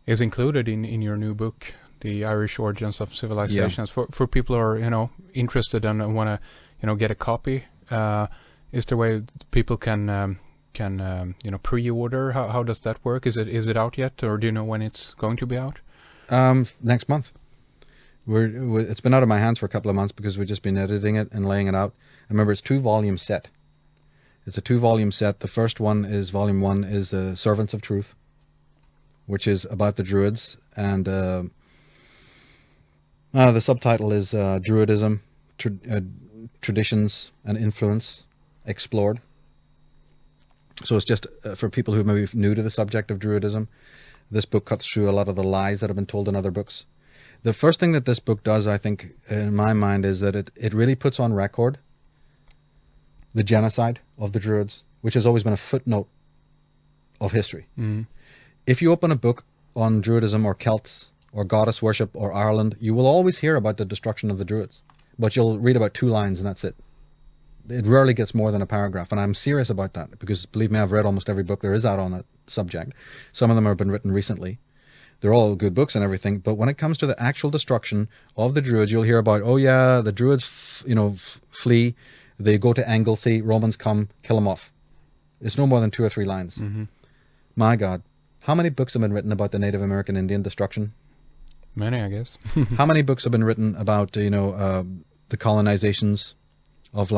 included in your new book, The Irish Origins of Civilizations. Yeah. For people who are, interested and want to, get a copy, is there a way people can pre-order? How does that work? Is it out yet, or do you know when it's going to be out? Next month. It's been out of my hands for a couple of months because we've just been editing it and laying it out. Remember, it's 2-volume set. It's a 2-volume set. The first one is volume 1 is the Servants of Truth, which is about the Druids, and the subtitle is Druidism, Traditions and Influence Explored. So it's just for people who may be new to the subject of Druidism. This book cuts through a lot of the lies that have been told in other books. The first thing that this book does, I think, in my mind, is that it really puts on record the genocide of the Druids, which has always been a footnote of history. If you open a book on Druidism or Celts or goddess worship or Ireland, you will always hear about the destruction of the Druids. But you'll read about 2 lines and that's it. It rarely gets more than a paragraph, and I'm serious about that because, believe me, I've read almost every book there is out on that subject. Some of them have been written recently. They're all good books and everything, but when it comes to the actual destruction of the Druids, you'll hear about, the Druids, flee, they go to Anglesey, Romans come, kill them off. It's no more than 2 or 3 lines. My God, how many books have been written about the Native American Indian destruction? Many, I guess. How many books have been written about, the colonizations of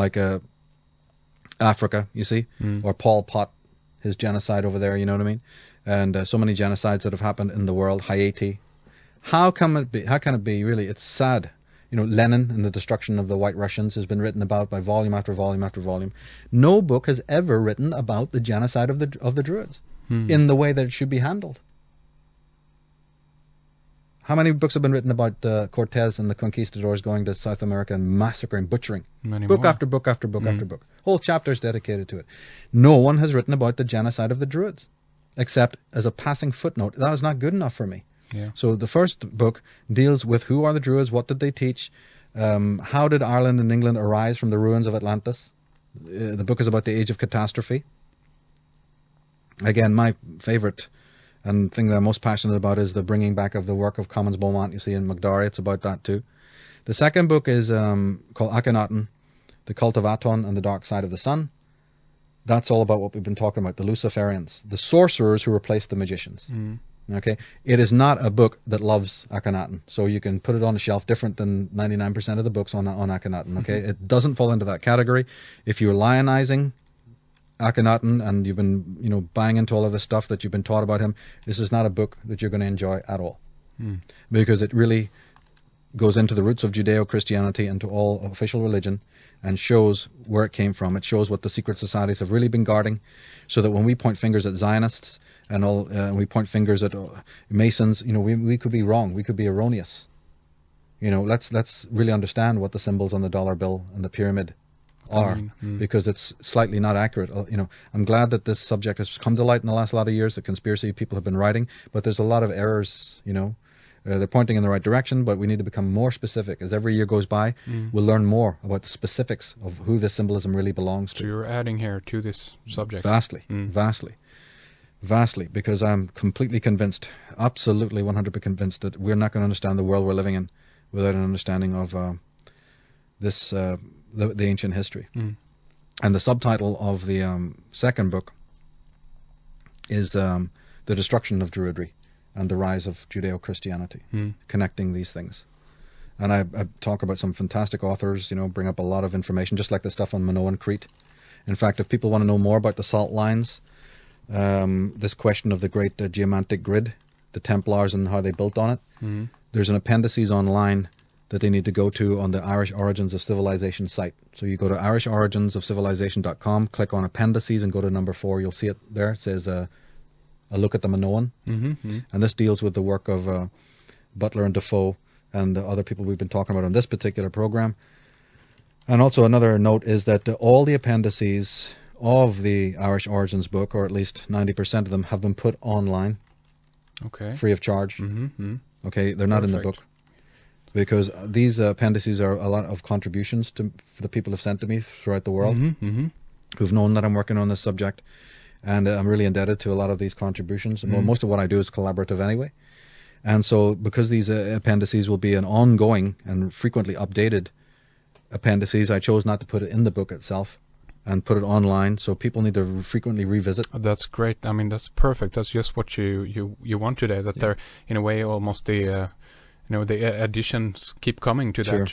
Africa, you see, or Pol Pot, his genocide over there, you know what I mean? And so many genocides that have happened in the world, Haiti. How can it be? Really, it's sad. Lenin and the destruction of the White Russians has been written about by volume after volume after volume. No book has ever written about the genocide of the Druids in the way that it should be handled. How many books have been written about Cortez and the conquistadors going to South America and massacring, butchering? Many Book more. after book after book after book. Whole chapters dedicated to it. No one has written about the genocide of the Druids, except as a passing footnote. That is not good enough for me. Yeah. So the first book deals with who are the Druids, what did they teach, how did Ireland and England arise from the ruins of Atlantis. The book is about the age of catastrophe. Again, my favorite and thing that I'm most passionate about is the bringing back of the work of Commons Beaumont you see in Magdari. It's about that too. The second book is called Akhenaten, The Cult of Aton and the Dark Side of the Sun. That's all about what we've been talking about, the Luciferians, the sorcerers who replaced the magicians. Okay, it is not a book that loves Akhenaten, so you can put it on a shelf different than 99% of the books on Akhenaten. Okay, it doesn't fall into that category. If you're lionizing Akhenaten and you've been, buying into all of the stuff that you've been taught about him, this is not a book that you're going to enjoy at all, because it really goes into the roots of Judeo-Christianity, into all official religion, and shows where it came from. It shows what the secret societies have really been guarding, so that when we point fingers at Zionists and we point fingers at Masons, we could be wrong, we could be erroneous. Let's really understand what the symbols on the dollar bill and the pyramid are, because it's slightly not accurate. I'm glad that this subject has come to light in the last lot of years. The conspiracy people have been writing, but there's a lot of errors. They're pointing in the right direction, but we need to become more specific. As every year goes by, we'll learn more about the specifics of who this symbolism really belongs to. So you're adding here to this subject. Vastly, because I'm completely convinced, absolutely 100% convinced, that we're not going to understand the world we're living in without an understanding of the ancient history. And the subtitle of the second book is The Destruction of Druidry and the Rise of Judeo-Christianity, connecting these things. And I talk about some fantastic authors, bring up a lot of information, just like the stuff on Minoan Crete. In fact, if people want to know more about the salt lines, this question of the great geomantic grid, the Templars and how they built on it, there's an appendices online that they need to go to on the Irish Origins of Civilization site. So you go to irishoriginsofcivilization.com, click on appendices and go to number 4. You'll see it there. It says a look at the Minoan. And this deals with the work of Butler and Defoe and other people we've been talking about on this particular program. And also another note is that all the appendices of the Irish Origins book, or at least 90% of them, have been put online, free of charge. Okay, they're not in the book, because these appendices are a lot of contributions for the people have sent to me throughout the world, who've known that I'm working on this subject, and I'm really indebted to a lot of these contributions. Well, most of what I do is collaborative anyway, and so because these appendices will be an ongoing and frequently updated appendices, I chose not to put it in the book itself and put it online, so people need to frequently revisit. That's great. I mean, that's perfect. That's just what you want today. That they're in a way almost the the additions keep coming to that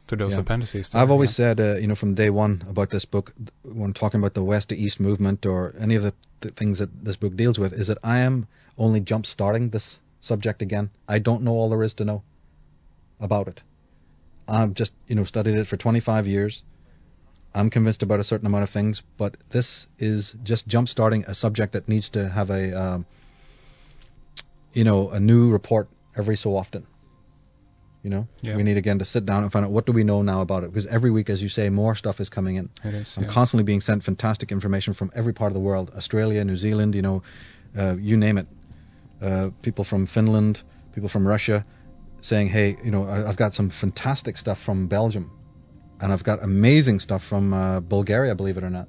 to those appendices. I've always said, from day one about this book, when talking about the West to East movement or any of the things that this book deals with, is that I am only jump starting this subject again. I don't know all there is to know about it. I've just studied it for 25 years. I'm convinced about a certain amount of things, but this is just jump starting a subject that needs to have a new report every so often. We need again to sit down and find out what do we know now about it, because every week, as you say, more stuff is coming in. It is. I'm constantly being sent fantastic information from every part of the world, Australia, New Zealand, you name it. People from Finland, people from Russia, saying, hey, I've got some fantastic stuff from Belgium, and I've got amazing stuff from Bulgaria, believe it or not.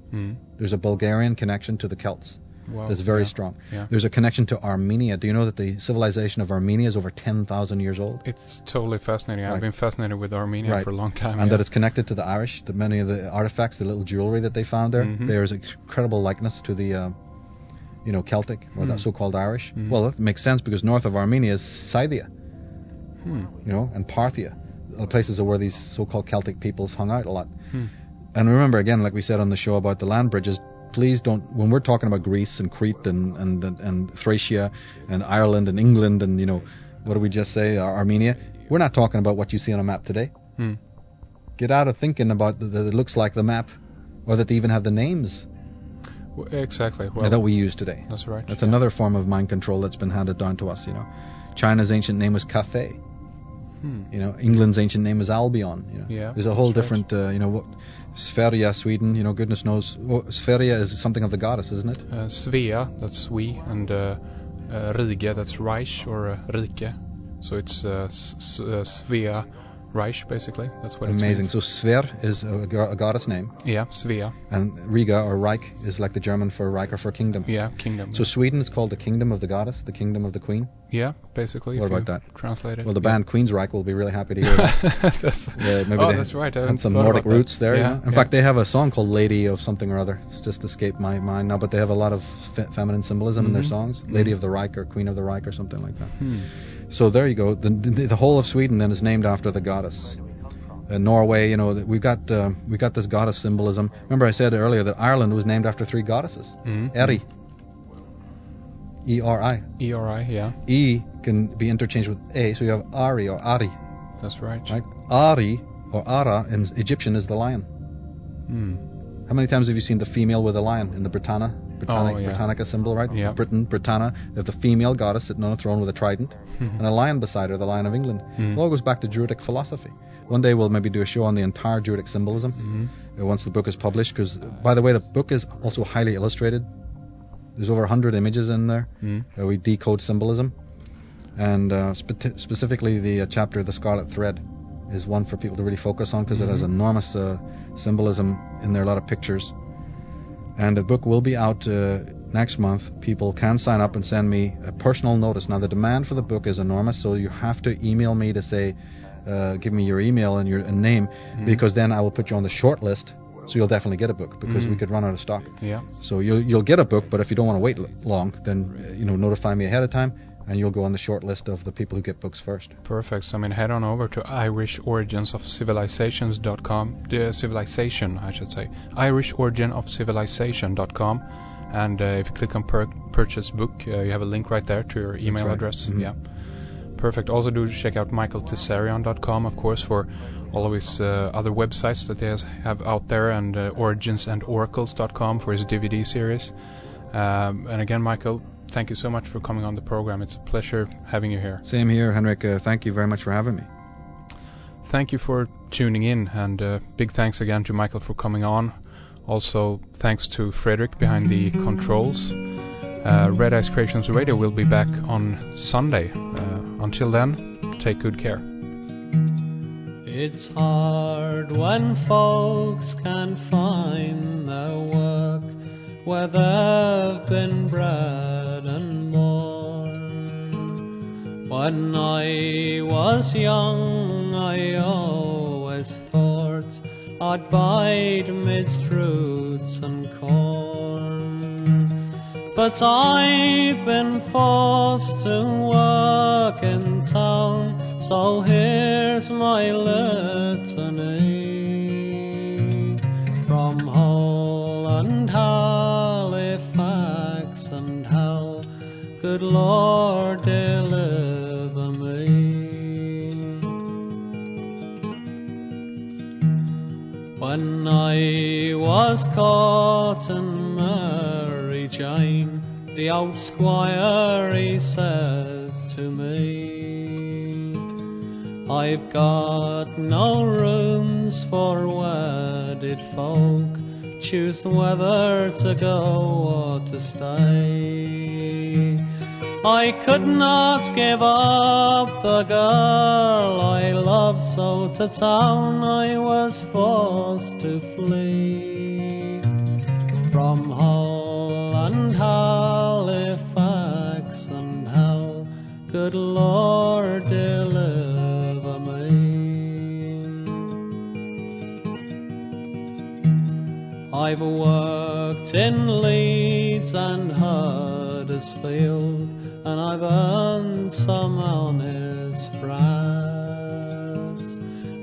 There's a Bulgarian connection to the Celts. Wow, that's very strong. Yeah. There's a connection to Armenia. Do you know that the civilization of Armenia is over 10,000 years old? It's totally fascinating. Right. I've been fascinated with Armenia for a long time. And that it's connected to the Irish, that many of the artifacts, the little jewelry that they found there, there's incredible likeness to the Celtic, or that so-called Irish. Well, that makes sense, because north of Armenia is Scythia, and Parthia, the places where these so-called Celtic peoples hung out a lot. And remember, again, like we said on the show about the land bridges, please don't, when we're talking about Greece and Crete and Thracia and Ireland and England and, what do we just say, Armenia, we're not talking about what you see on a map today. Get out of thinking about that it looks like the map, or that they even have the names. Exactly. Well, that we use today. That's right. That's another form of mind control that's been handed down to us. China's ancient name was Cathay. England's ancient name is Albion. Yeah, there's a whole different. Sverige, Sweden. Goodness knows. Sverige is something of the goddess, isn't it? Svea, that's we, and Rige, that's Reich or Rike. So it's Svea Reich, basically. That's what it means. Amazing. So Sver is a goddess name. Yeah, Svea. And Riga or Reich is like the German for Reich or for kingdom. Yeah, kingdom. So Sweden is called the kingdom of the goddess, the kingdom of the queen. Yeah, basically. What about that? Translate it. Well, the band Queensryche will be really happy to hear that. That's right. And some Nordic roots there. Yeah, In fact, they have a song called Lady of something or other. It's just escaped my mind now, but they have a lot of feminine symbolism in their songs. Lady of the Reich or Queen of the Reich or something like that. So there you go. The whole of Sweden then is named after the goddess. Norway, we've got this goddess symbolism. Remember, I said earlier that Ireland was named after 3 goddesses. Eri, E-R-I. E-R-I, yeah. E can be interchanged with A, so you have Ari or Ari. That's right. Ari or Ara in Egyptian is the lion. How many times have you seen the female with a lion in the Britannica symbol, right? Yeah. Britain, Britannia, they have the female goddess sitting on a throne with a trident, and a lion beside her, the Lion of England. It all goes back to Druidic philosophy. One day we'll maybe do a show on the entire Druidic symbolism once the book is published, because, by the way, the book is also highly illustrated. There's over 100 images in there. We decode symbolism. And specifically the chapter, The Scarlet Thread, is one for people to really focus on, because it has enormous symbolism in there, a lot of pictures. And the book will be out next month. People can sign up and send me a personal notice. Now, the demand for the book is enormous, so you have to email me to say, give me your email and your name, because then I will put you on the short list, so you'll definitely get a book, because we could run out of stock. Yeah. So you'll get a book, but if you don't want to wait long, then notify me ahead of time, and you'll go on the short list of the people who get books first. Perfect. So head on over to irishoriginsofcivilizations.com, civilization, I should say, irishoriginofcivilization.com, and if you click on purchase book, you have a link right there to your email address. Yeah. Perfect. Also do check out Tsarion.com, of course, for all of his other websites that he have out there, and originsandoracles.com for his DVD series. And again, Michael, thank you so much for coming on the program. It's a pleasure having you here. Same here, Henrik. Thank you very much for having me. Thank you for tuning in, and big thanks again to Michael for coming on. Also, thanks to Frederick behind the controls. Red Ice Creations Radio will be back on Sunday. Until then, take good care. It's hard when folks can't find their work where they've been bred and born. When I was young, I always thought I'd bide midst roots and corn. But I've been forced to work in town, so here's my litany. From Hull and Halifax and Hull, good Lord, deliver me. When I was caught in Mary Jane, the old squire he says to me, I've got no rooms for wedded folk, choose whether to go or to stay. I could not give up the girl I loved, so to town I was forced to flee. From Hull and Halifax and Hull, good Lord, deliver me. I've worked in Leeds and Huddersfield, and I've earned some honest brass.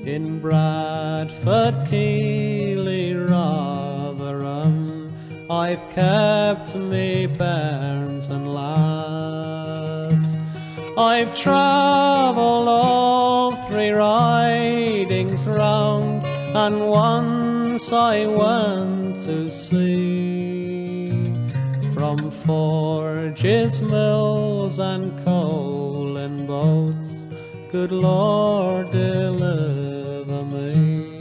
In Bradford, Keighley, Rotherham, I've kept me bairns and lass. I've travelled all 3 ridings round, and once I went to sea. forges, mills, and coal in boats, good Lord, deliver me.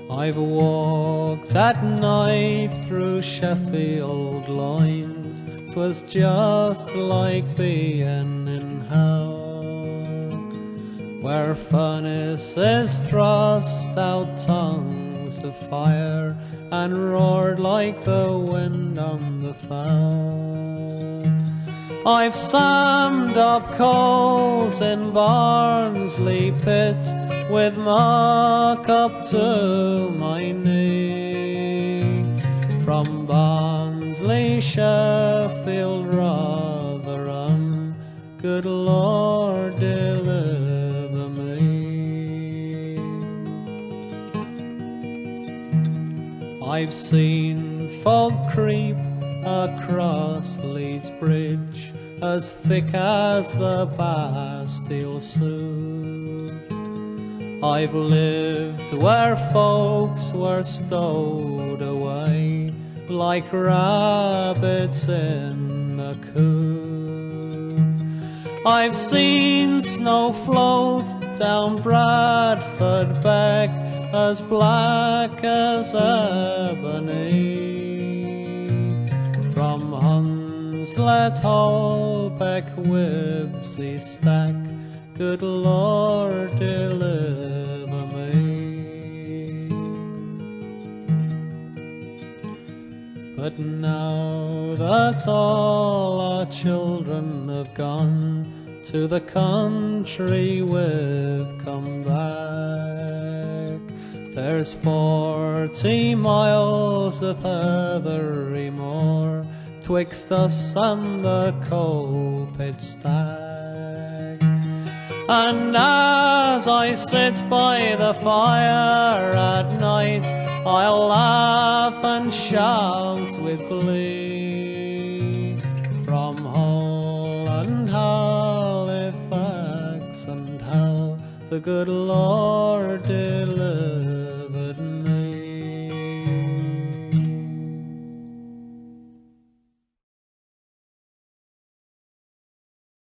I've walked at night through Sheffield lines, 'twas just like being in hell, where furnaces thrust out tongues of fire and roared like the wind on the fell. I've summed up coals in Barnsley pit, with muck up to my knee. From Barnsley, Sheffield, Rotherham, good Lord, deliver me. I've seen fog creep across Leeds Bridge, as thick as the Bastille suit. I've lived where folks were stowed away, like rabbits in a coop. I've seen snow float down Bradford Beck, as black as ebony. From Hunslet, Holbeck, Wibsey Stack, good Lord, deliver me. But now that all our children have gone to the country we've come back, there's 40 miles of heathery moor twixt us and the coal pit stack. And as I sit by the fire at night, I'll laugh and shout with glee. From Hull and Halifax and Hull, the good Lord